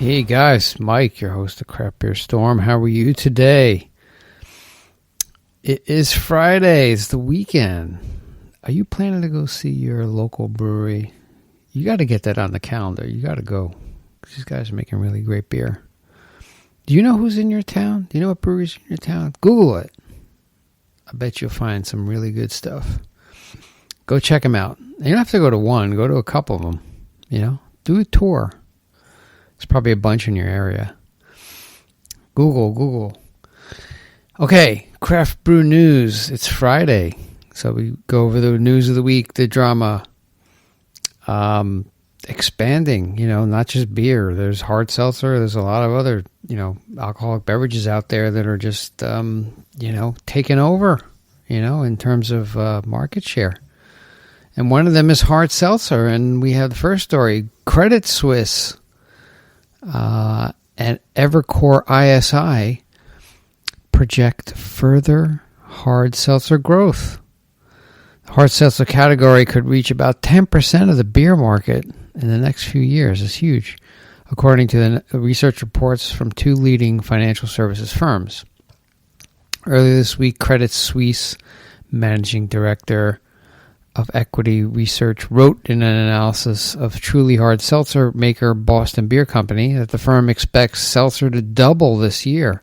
Hey guys, Mike, your host of Craft Beer Storm. How are you today? It is Friday. It's the weekend. Are you planning to go see your local brewery? You got to get that on the calendar. You got to go. These guys are making really great beer. Do you know who's in your town? Do you know what breweries in your town? Google it. I bet you'll find some really good stuff. Go check them out. You don't have to go to one. Go to a couple of them. Do a tour. There's probably a bunch in your area. Google. Okay, craft brew news. It's Friday. So we go over the news of the week, the drama. Expanding, not just beer. There's hard seltzer. There's a lot of other, alcoholic beverages out there that are just, taking over, in terms of market share. And one of them is hard seltzer. And we have the first story. Credit Suisse and Evercore ISI project further hard seltzer growth. The hard seltzer category could reach about 10% of the beer market in the next few years. It's huge, according to the research reports from two leading financial services firms. Earlier this week, Credit Suisse managing director of equity research wrote in an analysis of Truly Hard Seltzer maker Boston Beer Company that the firm expects seltzer to double this year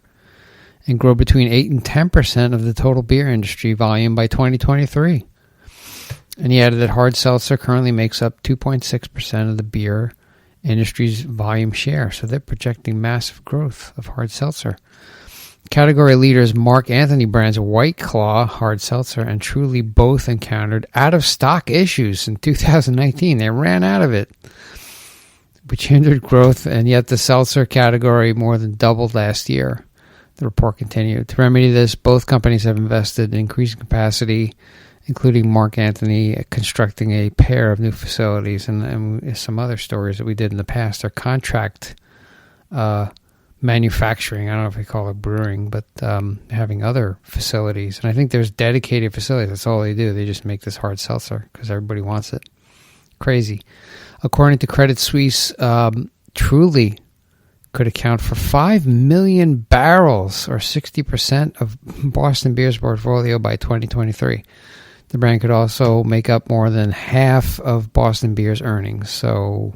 and grow between 8 and 10% of the total beer industry volume by 2023. And he added that hard seltzer currently makes up 2.6% of the beer industry's volume share. So they're projecting massive growth of hard seltzer. Category leaders Mark Anthony brands White Claw hard seltzer and Truly both encountered out-of-stock issues in 2019. They ran out of it, which hindered growth, and yet the seltzer category more than doubled last year. The report continued. To remedy this, both companies have invested in increasing capacity, including Mark Anthony constructing a pair of new facilities and some other stories that we did in the past are contract manufacturing. I don't know if we call it brewing, but having other facilities. And I think there's dedicated facilities. That's all they do. They just make this hard seltzer because everybody wants it. Crazy. According to Credit Suisse, Truly could account for 5 million barrels or 60% of Boston Beer's portfolio by 2023. The brand could also make up more than half of Boston Beer's earnings. So,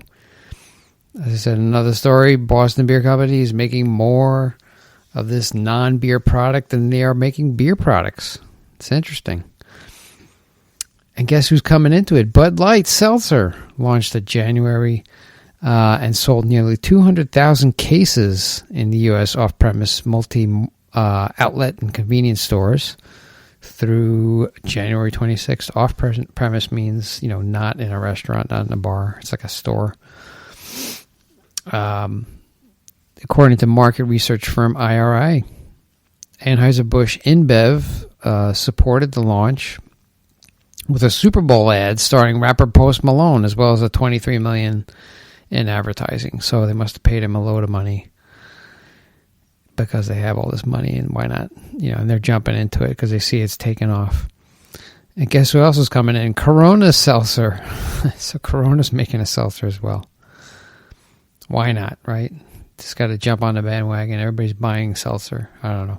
as I said, another story, Boston Beer Company is making more of this non-beer product than they are making beer products. It's interesting. And guess who's coming into it? Bud Light Seltzer launched in January and sold nearly 200,000 cases in the U.S. off-premise multi-outlet and convenience stores through January 26th. Off-premise means, not in a restaurant, not in a bar. It's like a store. According to market research firm IRI, Anheuser-Busch InBev supported the launch with a Super Bowl ad starring rapper Post Malone, as well as a $23 million in advertising. So they must have paid him a load of money because they have all this money, and why not? And they're jumping into it because they see it's taken off. And guess who else is coming in? Corona Seltzer. So Corona's making a seltzer as well. Why not, right? Just got to jump on the bandwagon. Everybody's buying seltzer. I don't know.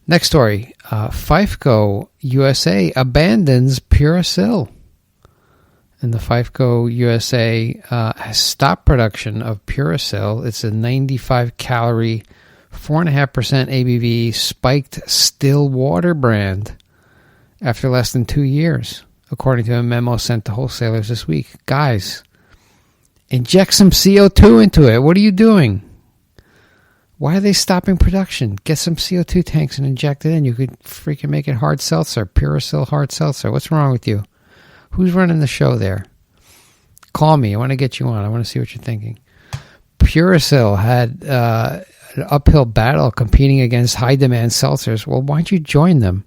Next story. FIFCO USA abandons Pura. And the FIFCO USA has stopped production of Pura. It's a 95-calorie, 4.5% ABV spiked still water brand after less than 2 years, according to a memo sent to wholesalers this week. Guys, inject some CO2 into it. What are you doing? Why are they stopping production? Get some CO2 tanks and inject it in. You could freaking make it hard seltzer. Pura hard seltzer. What's wrong with you? Who's running the show there? Call me. I want to get you on. I want to see what you're thinking. Pura had an uphill battle competing against high-demand seltzers. Well, why don't you join them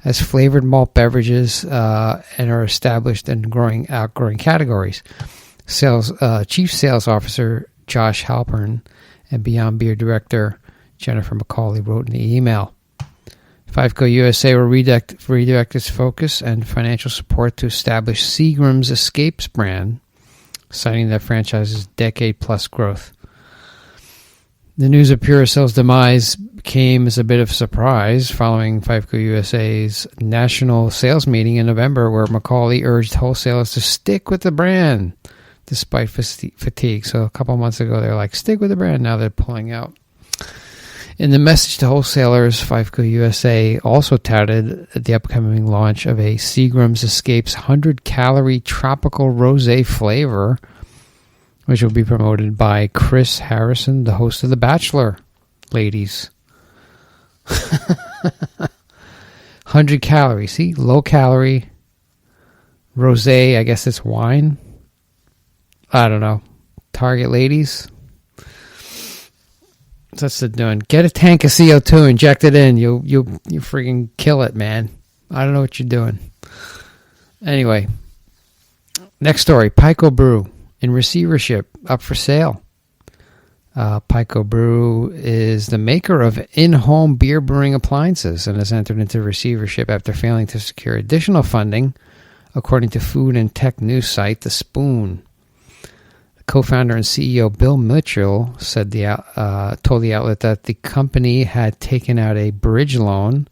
as flavored malt beverages and are established and outgrowing categories? Chief Sales Officer Josh Halpern and Beyond Beer Director Jennifer McCauley wrote in the email. FIFCO USA will redirect its focus and financial support to establish Seagram's Escapes brand, citing that franchise's decade-plus growth. The news of Puracel's demise came as a bit of a surprise following FIFCO USA's national sales meeting in November, where Macaulay urged wholesalers to stick with the brand despite fatigue. So a couple months ago, they're like, stick with the brand. Now they're pulling out. In the message to wholesalers, FIFCO USA also touted the upcoming launch of a Seagram's Escapes 100-calorie tropical rosé flavor, which will be promoted by Chris Harrison, the host of The Bachelor. Ladies. 100 calories. See? Low calorie. Rosé, I guess it's wine. I don't know. Target ladies. That's the doing. Get a tank of CO2, inject it in. You freaking kill it, man. I don't know what you're doing. Anyway, next story. Pico Brew in receivership, up for sale. Pico Brew is the maker of in-home beer brewing appliances and has entered into receivership after failing to secure additional funding, according to food and tech news site The Spoon. Co-founder and CEO Bill Mitchell said told the outlet that the company had taken out a bridge loan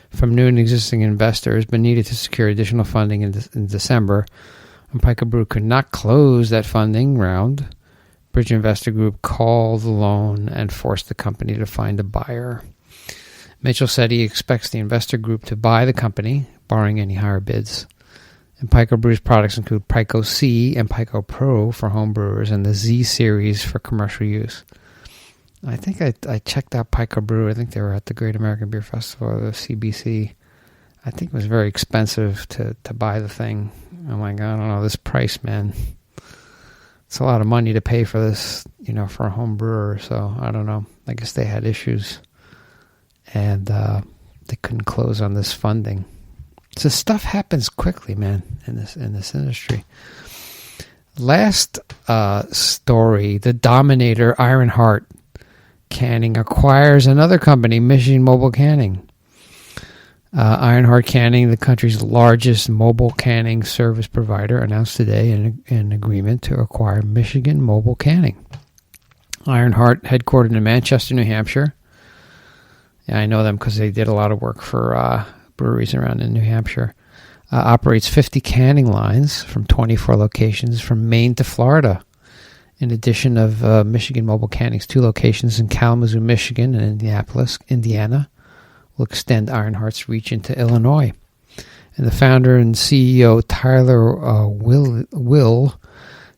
from new and existing investors, but needed to secure additional funding in December. And Pico Brew could not close that funding round. Bridge Investor Group called the loan and forced the company to find a buyer. Mitchell said he expects the investor group to buy the company, barring any higher bids. And Pico Brew's products include Pico C and Pico Pro for home brewers and the Z series for commercial use. I think I checked out Pico Brew. I think they were at the Great American Beer Festival, or the CBC. I think it was very expensive to buy the thing. I'm like, I don't know, this price, man. It's a lot of money to pay for this, for a home brewer. So I don't know. I guess they had issues, and they couldn't close on this funding. So stuff happens quickly, man, in this industry. Last story: the Dominator Ironheart Canning acquires another company, Michigan Mobile Canning. Ironheart Canning, the country's largest mobile canning service provider, announced today an agreement to acquire Michigan Mobile Canning. Ironheart, headquartered in Manchester, New Hampshire. Yeah, I know them because they did a lot of work for breweries around in New Hampshire. Operates 50 canning lines from 24 locations from Maine to Florida. In addition of Michigan Mobile Canning's 2 locations in Kalamazoo, Michigan and Indianapolis, Indiana, will extend Ironheart's reach into Illinois. And the founder and CEO, Tyler Will,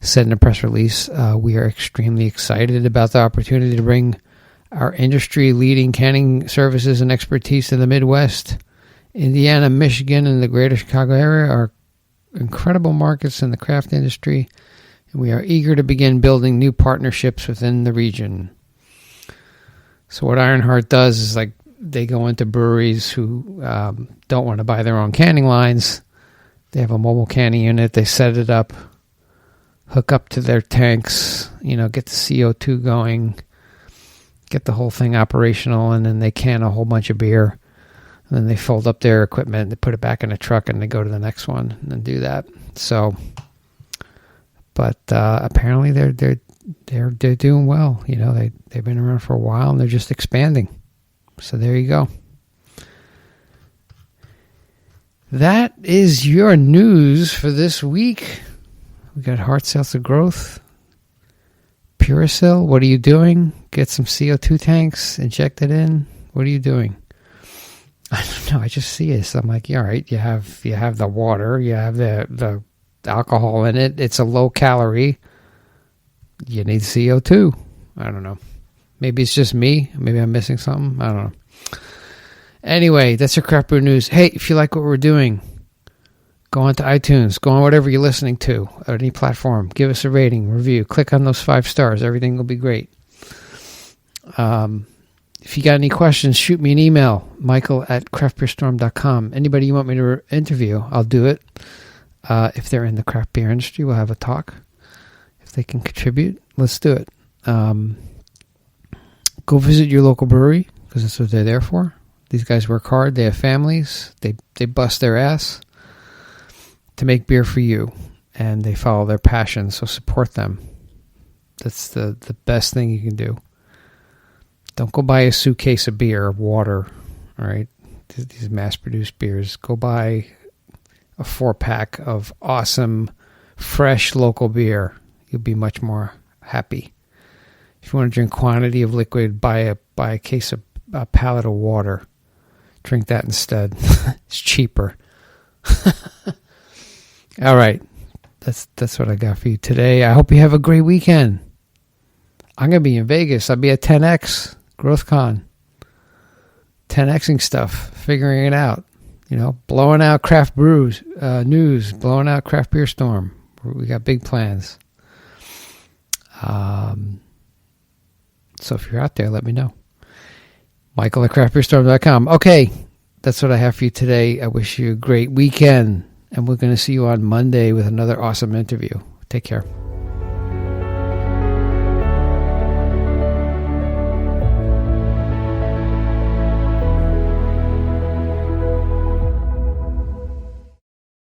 said in a press release, we are extremely excited about the opportunity to bring our industry-leading canning services and expertise to the Midwest. Indiana, Michigan, and the greater Chicago area are incredible markets in the craft industry, and we are eager to begin building new partnerships within the region. So what Ironheart does is they go into breweries who don't want to buy their own canning lines. They have a mobile canning unit. They set it up, hook up to their tanks, get the CO2 going, get the whole thing operational, and then they can a whole bunch of beer. And then they fold up their equipment, they put it back in a truck, and they go to the next one and do that. So, but apparently they're doing well. They've been around for a while, and they're just expanding. So there you go. That is your news for this week. We got hard seltzer growth. Puracell, what are you doing? Get some CO2 tanks, inject it in. What are you doing? I don't know. I just see it. So I'm like, yeah, all right. You have the water. You have the alcohol in it. It's a low calorie. You need CO2. I don't know. Maybe it's just me. Maybe I'm missing something. I don't know. Anyway, that's your Craft Brew News. Hey, if you like what we're doing, go on to iTunes. Go on whatever you're listening to, or any platform. Give us a rating, review. Click on those 5 stars. Everything will be great. If you got any questions, shoot me an email, michael@craftbeerstorm.com. Anybody you want me to interview, I'll do it. If they're in the craft beer industry, we'll have a talk. If they can contribute, let's do it. Go visit your local brewery, because that's what they're there for. These guys work hard. They have families. They bust their ass to make beer for you, and they follow their passion, so support them. That's the best thing you can do. Don't go buy a suitcase of beer or water, all right? These mass-produced beers. Go buy a 4-pack of awesome, fresh local beer. You'll be much more happy. If you want to drink quantity of liquid, buy a case of a pallet of water. Drink that instead. It's cheaper. All right. That's what I got for you today. I hope you have a great weekend. I'm going to be in Vegas. I'll be at 10X, GrowthCon. 10Xing stuff, figuring it out. Blowing out craft brews, news, blowing out craft beer storm. We got big plans. So if you're out there, let me know. Michael at craftbeerstorm.com. Okay, that's what I have for you today. I wish you a great weekend, and we're going to see you on Monday with another awesome interview. Take care.